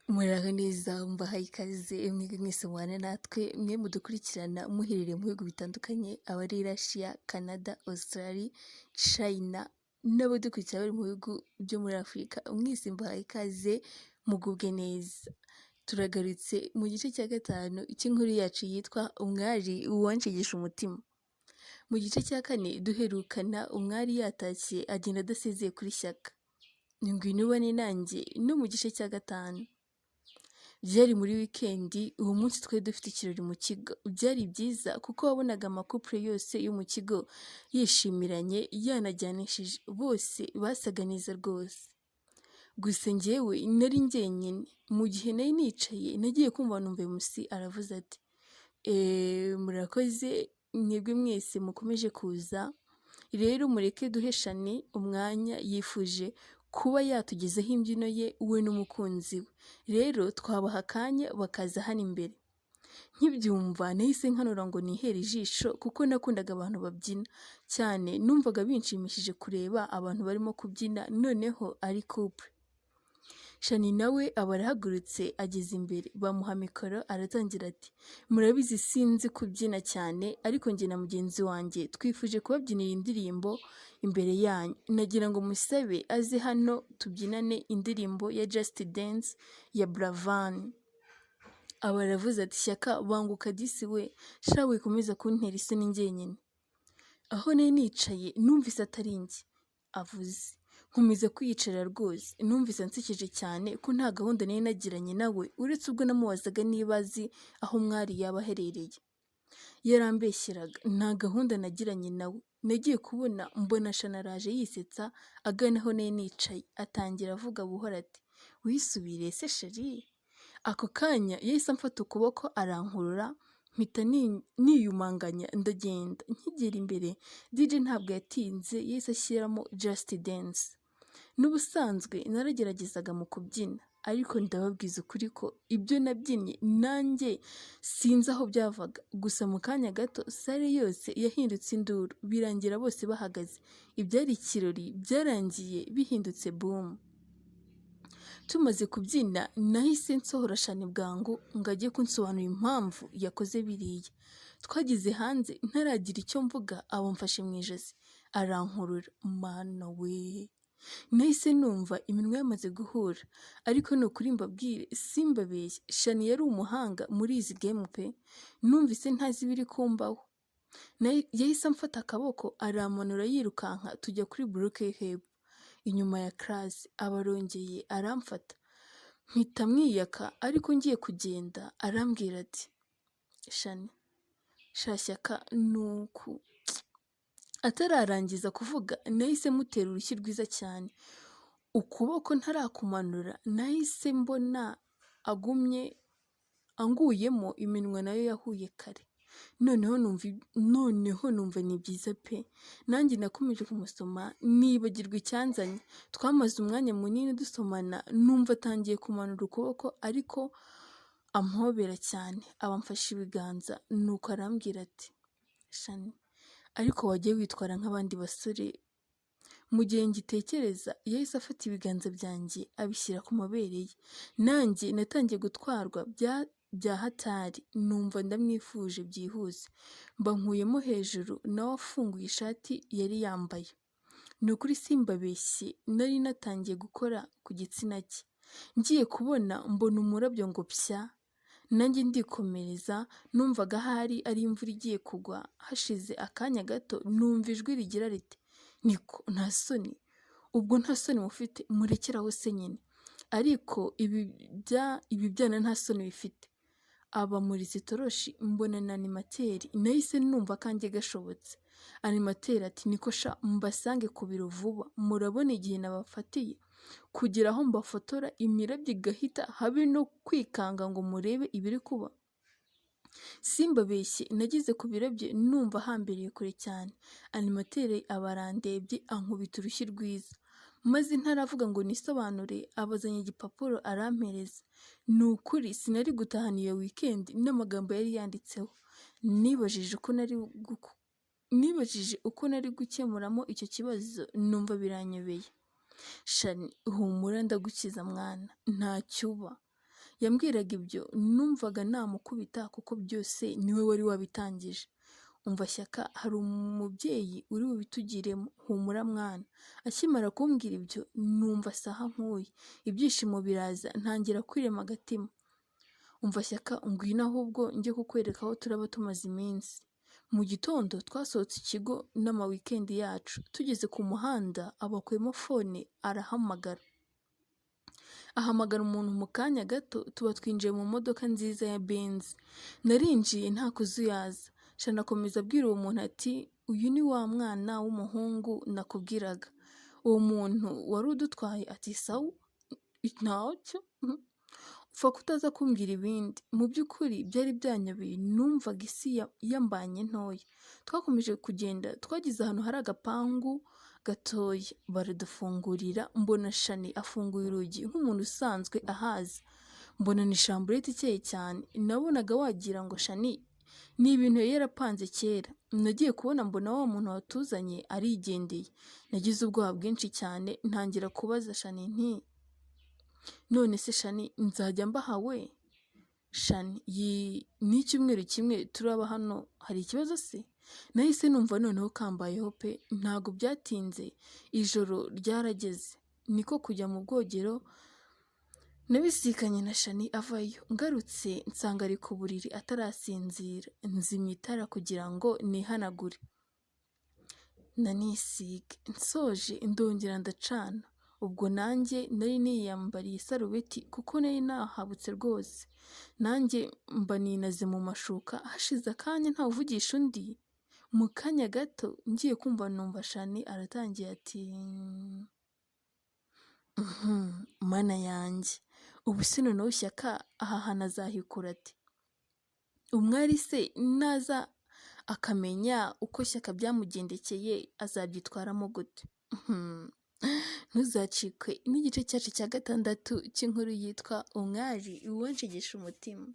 Muraho neza mbahaye ikaze mwebwe mwese mubana natwe mwe mudukurikirana muherereye mu bihugu bitandukanye abari Russia, Canada, Australia, China n'abadukurikira bari mu bihugu byo muri Afurika mwese mbahaye ikaze mugubwe neza. Turagarutse mu gice cya gatanu cy'inkuru yacu yitwa umwari wanshegesha umutima. Mu gice cya kane duherukana umwari yatashye agenda adasezeye kuri Shyaka. Ngwino ubone nanjye no mu gice cya gatanu. Byari muri wikendi, uwo munsi twari dufite ikirori mu kigo. Byari byiza kuko wabonaga amakupure yose yo mu kigo yishimiranye yanajyanishije, bose basaga neza rwose. Gusa njyewe nari njyenyine, mu gihe nari nicaye nagiye kumva numva MC aravuze ati murakoze mwebwe mwese mukomeje kuza, rero mureke duhe Shani umwanya, yifuje kuba yatugezaho imbyino ye we n'umukunzi we, rero twabaha akanya bakaza hano imbere. Nkibyumva nahise nkanura ngo nihere ijisho kuko nakundaga abantu babyina cyane, numvaga binshimishije kureba abantu barimo kubyina noneho ari couple. Shani nawe aba arahagurutse ageze imbere, bamuha mikoro aratangira ati murabizi sinzi kubyina cyane ariko njye na mugenzi wanjye twifuje kubabyinira indirimbo imbere yanyu, nagira ngo musabe aze hano tubyinane indirimbo ya Just Dance ya Buravan. Aba aravuze ati Shyaka banguka disi we, sha wikomeza kuntera isoni njyenyine. Aho nari nicaye numvise atari njye avuze, nkomeza kwiyicarira rwose, numvise nsekeje cyane ko nta gahunda nari nagiranye nawe uretse ubwo namubazaga niba azi aho umwari yaba aherereye. Yarambeshyeraga, nta gahunda nagiranye nawe. Nagiye kubona mbona Shana araje yisetsa agana aho nari nicaye, atangira avuga buhoro ati wisubiriye se sheri. Ako kanya yahise amfata ukuboko arankurura, mpita niyumanganya ndagenda. Nkigera imbere DJ ntabwo yatinze, yahise ashyiramo Just Dance. N'ubusanzwe narageragezaga mu kubyina ariko ndababwiza ukuri ko ibyo nabyinnye nanjye sinzi aho byavaga. Gusa mu kanya gato sare yose yahindutse induru, birangira bose bahagaze. Ibyari ikirori byarangiye bihindutse boom. Tumaze kubyina nahise nsohora Shani bwangu ngo ajye kunsobanurira impamvu yakoze biriya. Twageze hanze ntaragira icyo mvuga abo mfashe mu ijosi arankurura. Mana we, nahise numva iminwa yamaze guhura, ariko ni ukuri mbabwire simbabeshye, Shani yari umuhanga muri izi game pe. Numvise ntazi ibiri kumbaho. Yahise amfata akaboko aramanura yirukanka tujya kuri bloke hepfo inyuma ya class. Abarongeye aramfata mpita mwiyaka, ariko ngiye kugenda arambwira ati Shani Shyaka nuku. Atararangiza kuvuga nahise mutera urushyi rwiza cyane, ukuboko ntarakumanura nahise mbona agumye anguyemo, iminwa nayo yahuye kare. Noneho numva ni byiza pe. Nanjye nakomeje kumusoma nibagirwa icyanzanye. Twamaze umwanya munini dusomana, numva atangiye kumanura ukuboko ariko ampobera cyane, abamfashe ibiganza. Nuko arambwira ati Shani ariko wagiye witwara nk'abandi basore. Mu gihe ngitekereza yahise afata ibiganza byanjye abishyira ku mabere ye. Nanjye natangiye gutwarwa bya hatari, numva ndamwifuje byihuse. Mba nkuyemo hejuru nawe afunguye ishati yari yambaye. Ni ukuri simbabeshye nari natangiye gukora ku gitsina cye. Ngiye kubona mbona umurabyo ngo pya, nanjye ndikomereza. Numvaga ahari ari imvura igiye kugwa. Hashize akanya gato numva ijwi rigira riti niko nta soni, ubwo nta soni mufite murekeraho se nyine, ariko ibi byana nta soni bifite. Aba muri zitoroshi mbona na animateri, nahise numva kanjye gashobotse. Animateri ati niko sha mbasange ku biro vuba, murabona igihe nabafatiye kugira aho mbafotora imirabyo igahita habe no kwikanga ngo murebe ibiri kuba. Simbabeshye nageze ku biro bye numva hambereye kure cyane. Animateri aba arandebye ankubita urushyi rwiza, maze ntaravuga ngo nisobanure abazanye igipapuro arampereza. Ni ukuri sinari gutahana iyo weekend n'amagambo yari yanditseho. Nibajije uko nari gukemuramo icyo kibazo, numva biranyobeye. Shani humura ndagukiza mwana, ntacyo uba. yambwiraga ibyo numvaga namukubita kuko byose niwe wari wabitangije. Umva Shyaka, hari umubyeyi uri bubitugiremo, humura mwana. Akimara kumbwira ibyo numva saha nkuye, ibyishimo biraza ntangira kwirema agatima. Umva Shyaka, ngwino ahubwo njye kukwereka aho turaba tumaze iminsi. Mu gitondo twasohotse ikigo n'amawikendi yacu, tugeze ku muhanda abakuyemo fone arahamagara. Ahamagara umuntu mu kanya gato tuba twinjiye mu modoka nziza ya Benz. Narinjiye nta kuzuyaza. Shana akomeza abwira uwo muntu ati uyu ni wa mwana w'umuhungu nakubwiraga. Uwo muntu wari udutwaye ati sawa ntacyo. Upfa kutaza kumbwira ibindi. Mu by'ukuri byari byanyobeye, numvaga isi yambanye ntoya. Twakomeje kugenda, twageze ahantu hari agapangu gatoya, baradufungurira, mbona Shani afunguye urugi nk'umuntu usanzwe ahazi. Mbona ni shamburete ikeye cyane, nabonaga wagira ngo Shani ni ibintu yari yarapanze kera. Nagiye kubona mbona wa muntu watuzanye arigendeye. Nagize ubwoba bwinshi cyane, ntangira kubaza Shani nti none se Shani nzajya mbahawe? Shani n'icyumweru kimwe turaba hano, hari ikibazo se? Nahise numva noneho kambayeho pe. Ntago byatinze ijoro ryarageze, niko kujya mu bwogero. Nabisikanye na Shani avayo, ngarutse nsanga ari ku buriri atarasinzira. Nzimya itara kugira ngo nihanagure nanisige. Nsoje ndongera ndacana. Ubwo nanjye nari niyambariye isarubeti kuko nari nahabutse rwose. Nanjye mba ninaze mu mashuka, hashize akanya ntawuvugisha undi. Mu kanya gato ngiye kumva numva Shani aratangiye ati mana yanjye, ubu se noneho Shyaka aha hantu azahikura ati? Umwari se naza akamenya uko Shyaka byamugendekeye azabyitwaramo gute? Ntuzacikwe n'igice cyacu cya 6 cy'inkuru yitwa Umwari wanshegesha umutima.